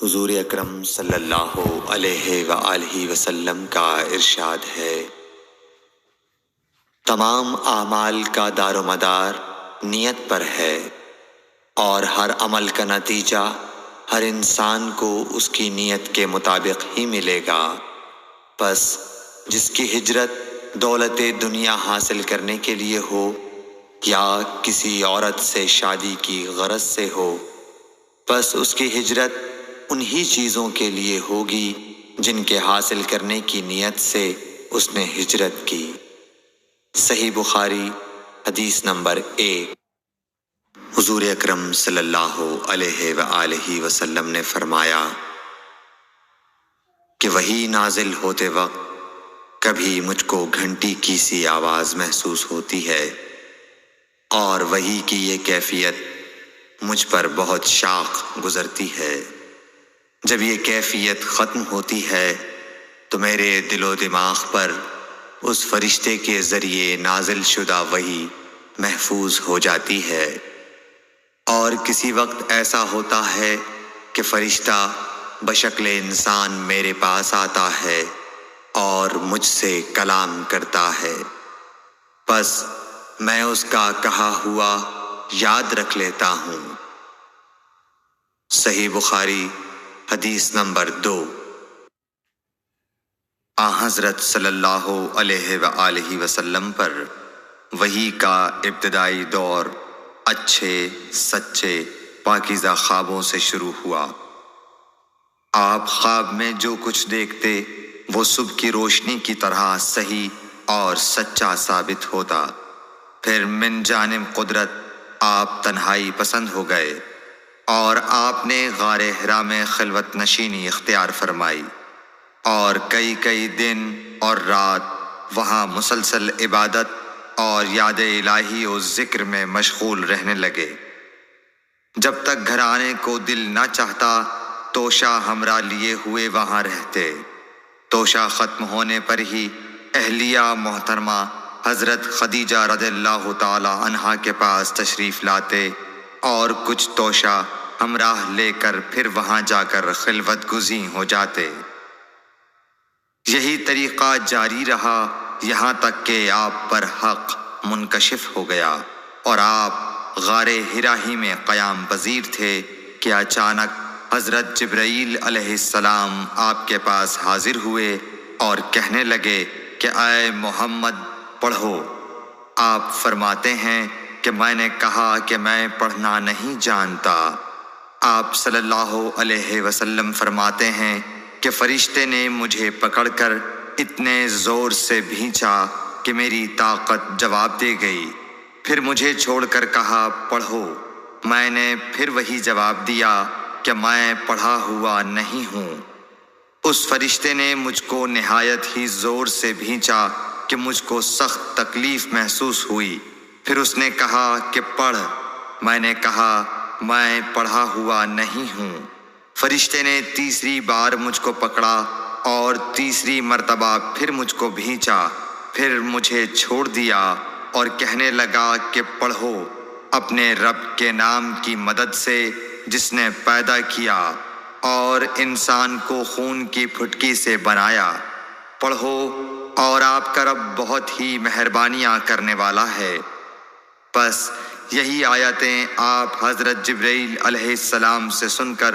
حضور اکرم صلی اللہ علیہ وآلہ وسلم کا ارشاد ہے، تمام اعمال کا دار و مدار نیت پر ہے، اور ہر عمل کا نتیجہ ہر انسان کو اس کی نیت کے مطابق ہی ملے گا۔ پس جس کی ہجرت دولت دنیا حاصل کرنے کے لیے ہو یا کسی عورت سے شادی کی غرض سے ہو، پس اس کی ہجرت انہی چیزوں کے لیے ہوگی جن کے حاصل کرنے کی نیت سے اس نے ہجرت کی۔ صحیح بخاری حدیث نمبر 1۔ حضور اکرم صلی اللہ علیہ وآلہ وسلم نے فرمایا کہ وحی نازل ہوتے وقت کبھی مجھ کو گھنٹی کی سی آواز محسوس ہوتی ہے، اور وحی کی یہ کیفیت مجھ پر بہت شاق گزرتی ہے۔ جب یہ کیفیت ختم ہوتی ہے تو میرے دل و دماغ پر اس فرشتے کے ذریعے نازل شدہ وحی محفوظ ہو جاتی ہے، اور کسی وقت ایسا ہوتا ہے کہ فرشتہ بشکل انسان میرے پاس آتا ہے اور مجھ سے کلام کرتا ہے، پس میں اس کا کہا ہوا یاد رکھ لیتا ہوں۔ صحیح بخاری حدیث نمبر 2۔ حضرت صلی اللہ علیہ وآلہ وسلم پر وحی کا ابتدائی دور اچھے سچے پاکیزہ خوابوں سے شروع ہوا۔ آپ خواب میں جو کچھ دیکھتے وہ صبح کی روشنی کی طرح صحیح اور سچا ثابت ہوتا۔ پھر من جانب قدرت آپ تنہائی پسند ہو گئے، اور آپ نے غار حرا میں خلوت نشینی اختیار فرمائی، اور کئی دن اور رات وہاں مسلسل عبادت اور یاد الہی و ذکر میں مشغول رہنے لگے۔ جب تک گھر آنے کو دل نہ چاہتا توشہ ہمراہ لیے ہوئے وہاں رہتے۔ توشہ ختم ہونے پر ہی اہلیہ محترمہ حضرت خدیجہ رضی اللہ تعالی عنہا کے پاس تشریف لاتے، اور کچھ توشہ ہمراہ لے کر پھر وہاں جا کر خلوت گزین ہو جاتے۔ یہی طریقہ جاری رہا یہاں تک کہ آپ پر حق منکشف ہو گیا، اور آپ غار حرا ہی میں قیام پذیر تھے کہ اچانک حضرت جبرائیل علیہ السلام آپ کے پاس حاضر ہوئے اور کہنے لگے کہ اے محمد پڑھو۔ آپ فرماتے ہیں کہ میں نے کہا کہ میں پڑھنا نہیں جانتا۔ آپ صلی اللہ علیہ وسلم فرماتے ہیں کہ فرشتے نے مجھے پکڑ کر اتنے زور سے بھینچا کہ میری طاقت جواب دے گئی۔ پھر مجھے چھوڑ کر کہا پڑھو۔ میں نے پھر وہی جواب دیا کہ میں پڑھا ہوا نہیں ہوں۔ اس فرشتے نے مجھ کو نہایت ہی زور سے بھینچا کہ مجھ کو سخت تکلیف محسوس ہوئی۔ پھر اس نے کہا کہ پڑھ۔ میں نے کہا میں پڑھا ہوا نہیں ہوں۔ فرشتے نے تیسری بار مجھ کو پکڑا اور تیسری مرتبہ پھر مجھ کو بھینچا، پھر مجھے چھوڑ دیا اور کہنے لگا کہ پڑھو اپنے رب کے نام کی مدد سے جس نے پیدا کیا اور انسان کو خون کی پھٹکی سے بنایا۔ پڑھو اور آپ کا رب بہت ہی مہربانیاں کرنے والا ہے۔ بس یہی آیتیں آپ حضرت جبرائیل علیہ السلام سے سن کر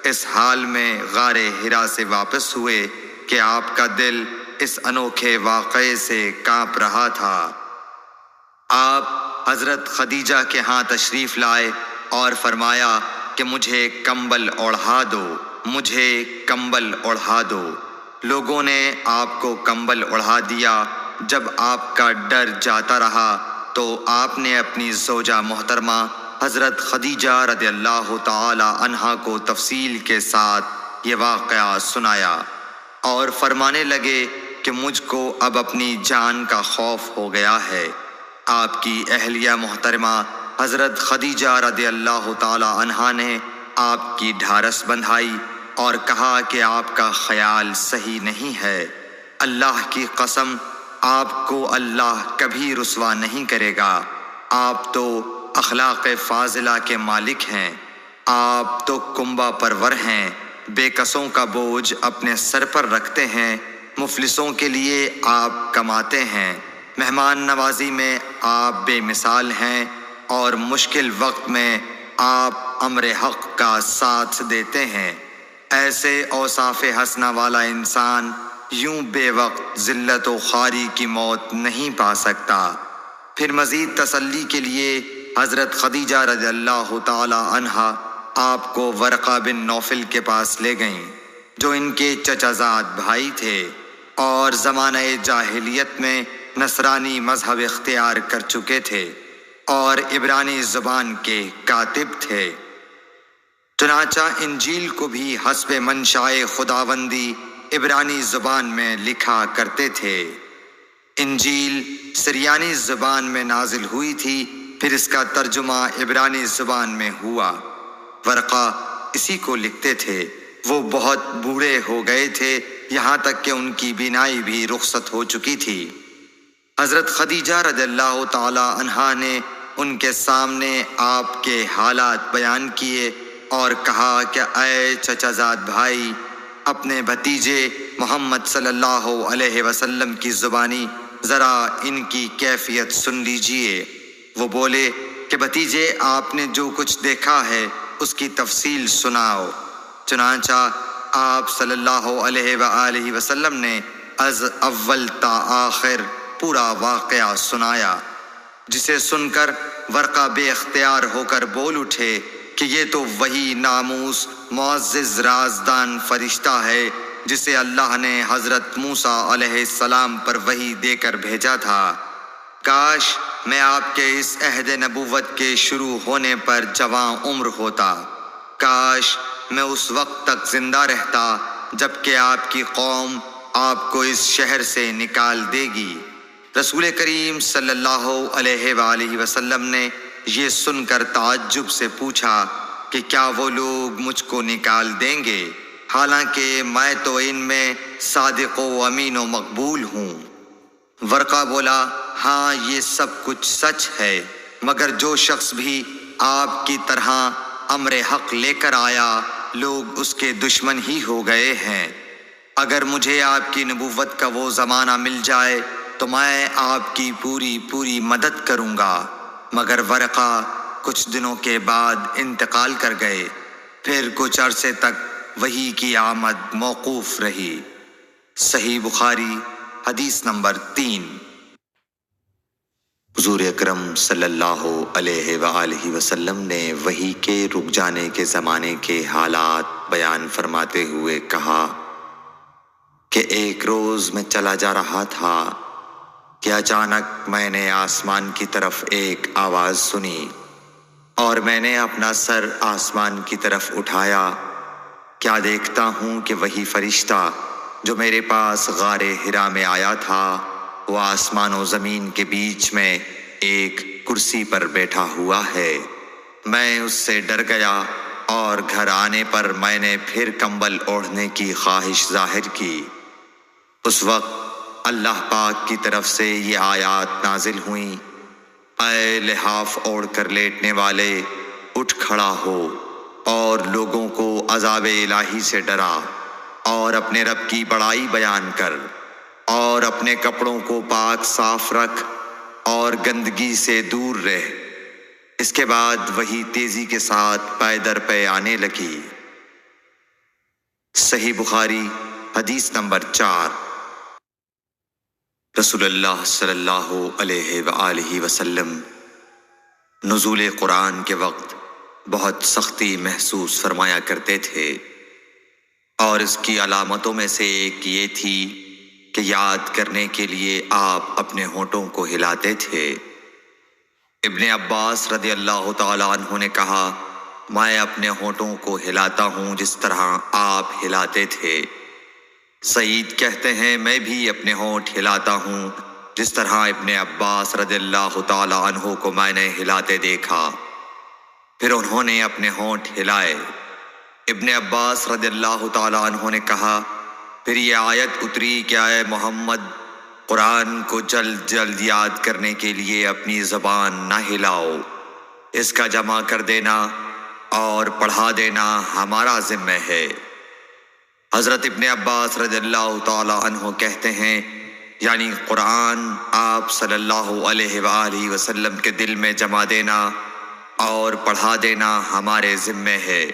اس حال میں غار حرا سے واپس ہوئے کہ آپ کا دل اس انوکھے واقعے سے کانپ رہا تھا۔ آپ حضرت خدیجہ کے ہاں تشریف لائے اور فرمایا کہ مجھے کمبل اوڑھا دو، مجھے کمبل اوڑھا دو۔ لوگوں نے آپ کو کمبل اوڑھا دیا۔ جب آپ کا ڈر جاتا رہا تو آپ نے اپنی زوجہ محترمہ حضرت خدیجہ رضی اللہ تعالی عنہا کو تفصیل کے ساتھ یہ واقعہ سنایا، اور فرمانے لگے کہ مجھ کو اب اپنی جان کا خوف ہو گیا ہے۔ آپ کی اہلیہ محترمہ حضرت خدیجہ رضی اللہ تعالی عنہا نے آپ کی ڈھارس بندھائی اور کہا کہ آپ کا خیال صحیح نہیں ہے۔ اللہ کی قسم آپ کو اللہ کبھی رسوا نہیں کرے گا۔ آپ تو اخلاق فاضلہ کے مالک ہیں، آپ تو کنبہ پرور ہیں، بے کسوں کا بوجھ اپنے سر پر رکھتے ہیں، مفلسوں کے لیے آپ کماتے ہیں، مہمان نوازی میں آپ بے مثال ہیں، اور مشکل وقت میں آپ امر حق کا ساتھ دیتے ہیں۔ ایسے اوصاف حسنہ والا انسان یوں بے وقت ذلت و خواری کی موت نہیں پا سکتا۔ پھر مزید تسلی کے لیے حضرت خدیجہ رضی اللہ تعالی عنہا آپ کو ورقہ بن نوفل کے پاس لے گئیں، جو ان کے چچا زاد بھائی تھے اور زمانہ جاہلیت میں نصرانی مذہب اختیار کر چکے تھے اور عبرانی زبان کے کاتب تھے۔ چنانچہ انجیل کو بھی حسب منشائے خداوندی عبرانی زبان میں لکھا کرتے تھے۔ انجیل سریانی زبان میں نازل ہوئی تھی، پھر اس کا ترجمہ عبرانی زبان میں ہوا۔ ورقہ اسی کو لکھتے تھے۔ وہ بہت بوڑھے ہو گئے تھے، یہاں تک کہ ان کی بینائی بھی رخصت ہو چکی تھی۔ حضرت خدیجہ رضی اللہ تعالی عنہا نے ان کے سامنے آپ کے حالات بیان کیے اور کہا کہ اے چچا زاد بھائی، اپنے بھتیجے محمد صلی اللہ علیہ وسلم کی زبانی ذرا ان کی کیفیت سن لیجئے۔ وہ بولے کہ بھتیجے، آپ نے جو کچھ دیکھا ہے اس کی تفصیل سناؤ۔ چنانچہ آپ صلی اللہ علیہ وآلہ وسلم نے از اول تا آخر پورا واقعہ سنایا، جسے سن کر ورقہ بے اختیار ہو کر بول اٹھے کہ یہ تو وہی ناموس معزز رازدان فرشتہ ہے جسے اللہ نے حضرت موسیٰ علیہ السلام پر وحی دے کر بھیجا تھا۔ کاش میں آپ کے اس عہد نبوت کے شروع ہونے پر جوان عمر ہوتا، کاش میں اس وقت تک زندہ رہتا جب کہ آپ کی قوم آپ کو اس شہر سے نکال دے گی۔ رسول کریم صلی اللہ علیہ وآلہ وسلم نے یہ سن کر تعجب سے پوچھا کہ کیا وہ لوگ مجھ کو نکال دیں گے، حالانکہ میں تو ان میں صادق و امین و مقبول ہوں۔ ورقہ بولا، ہاں یہ سب کچھ سچ ہے، مگر جو شخص بھی آپ کی طرح امر حق لے کر آیا لوگ اس کے دشمن ہی ہو گئے ہیں۔ اگر مجھے آپ کی نبوت کا وہ زمانہ مل جائے تو میں آپ کی پوری مدد کروں گا۔ مگر ورقہ کچھ دنوں کے بعد انتقال کر گئے، پھر کچھ عرصے تک وحی کی آمد موقوف رہی۔ صحیح بخاری حدیث نمبر 3۔ حضور اکرم صلی اللہ علیہ وآلہ وسلم نے وحی کے رک جانے کے زمانے کے حالات بیان فرماتے ہوئے کہا کہ ایک روز میں چلا جا رہا تھا کہ اچانک میں نے آسمان کی طرف ایک آواز سنی اور میں نے اپنا سر آسمان کی طرف اٹھایا۔ کیا دیکھتا ہوں کہ وہی فرشتہ جو میرے پاس غار حرا میں آیا تھا وہ آسمان و زمین کے بیچ میں ایک کرسی پر بیٹھا ہوا ہے۔ میں اس سے ڈر گیا اور گھر آنے پر میں نے پھر کمبل اوڑھنے کی خواہش ظاہر کی۔ اس وقت اللہ پاک کی طرف سے یہ آیات نازل ہوئیں، اے لحاف اوڑھ کر لیٹنے والے، اٹھ کھڑا ہو اور لوگوں کو عذاب الہی سے ڈرا اور اپنے رب کی بڑائی بیان کر اور اپنے کپڑوں کو پاک صاف رکھ اور گندگی سے دور رہ۔ اس کے بعد وہی تیزی کے ساتھ پے در پے آنے لگی۔ صحیح بخاری حدیث نمبر 4۔ رسول اللہ صلی اللہ علیہ وآلہ وسلم نزول قرآن کے وقت بہت سختی محسوس فرمایا کرتے تھے، اور اس کی علامتوں میں سے ایک یہ تھی کہ یاد کرنے کے لیے آپ اپنے ہونٹوں کو ہلاتے تھے۔ ابن عباس رضی اللہ تعالی عنہ نے کہا، میں اپنے ہونٹوں کو ہلاتا ہوں جس طرح آپ ہلاتے تھے۔ سعید کہتے ہیں، میں بھی اپنے ہونٹ ہلاتا ہوں جس طرح ابن عباس رضی اللہ تعالی عنہ کو میں نے ہلاتے دیکھا۔ پھر انہوں نے اپنے ہونٹ ہلائے۔ ابن عباس رضی اللہ تعالی عنہ نے کہا، پھر یہ آیت اتری کہ اے محمد، قرآن کو جلد جلد یاد کرنے کے لیے اپنی زبان نہ ہلاؤ، اس کا جمع کر دینا اور پڑھا دینا ہمارا ذمہ ہے۔ حضرت ابن عباس رضی اللہ تعالی عنہ کہتے ہیں، یعنی قرآن آپ صلی اللہ علیہ وآلہ وسلم کے دل میں جما دینا اور پڑھا دینا ہمارے ذمے ہے،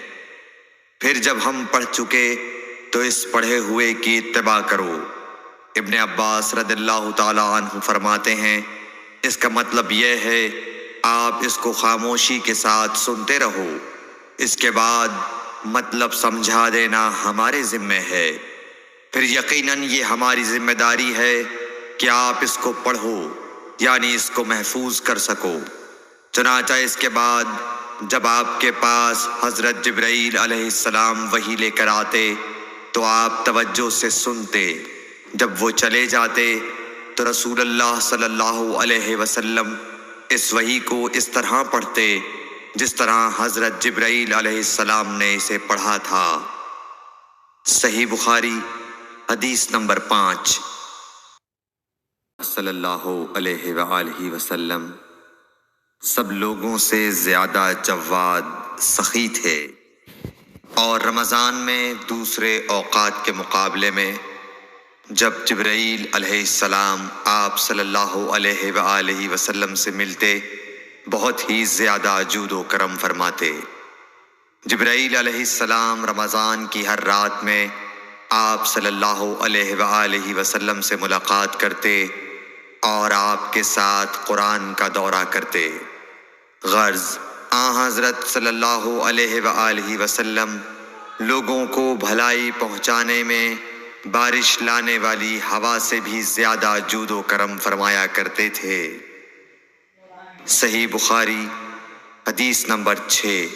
پھر جب ہم پڑھ چکے تو اس پڑھے ہوئے کی اتباع کرو۔ ابن عباس رضی اللہ تعالی عنہ فرماتے ہیں، اس کا مطلب یہ ہے آپ اس کو خاموشی کے ساتھ سنتے رہو، اس کے بعد مطلب سمجھا دینا ہمارے ذمے ہے، پھر یقیناً یہ ہماری ذمہ داری ہے کہ آپ اس کو پڑھو، یعنی اس کو محفوظ کر سکو۔ چنانچہ اس کے بعد جب آپ کے پاس حضرت جبرائیل علیہ السلام وحی لے کر آتے تو آپ توجہ سے سنتے، جب وہ چلے جاتے تو رسول اللہ صلی اللہ علیہ وسلم اس وحی کو اس طرح پڑھتے جس طرح حضرت جبرائیل علیہ السلام نے اسے پڑھا تھا۔ صحیح بخاری حدیث نمبر 5۔ صلی اللہ علیہ وآلہ وسلم سب لوگوں سے زیادہ جواد سخی تھے، اور رمضان میں دوسرے اوقات کے مقابلے میں جب جبرائیل علیہ السلام آپ صلی اللہ علیہ وآلہ وسلم سے ملتے بہت ہی زیادہ جود و کرم فرماتے۔ جبرائیل علیہ السلام رمضان کی ہر رات میں آپ صلی اللہ علیہ وآلہ وسلم سے ملاقات کرتے اور آپ کے ساتھ قرآن کا دورہ کرتے۔ غرض حضرت صلی اللہ علیہ وآلہ وسلم لوگوں کو بھلائی پہنچانے میں بارش لانے والی ہوا سے بھی زیادہ جود و کرم فرمایا کرتے تھے۔ صحیح بخاری حدیث نمبر 6۔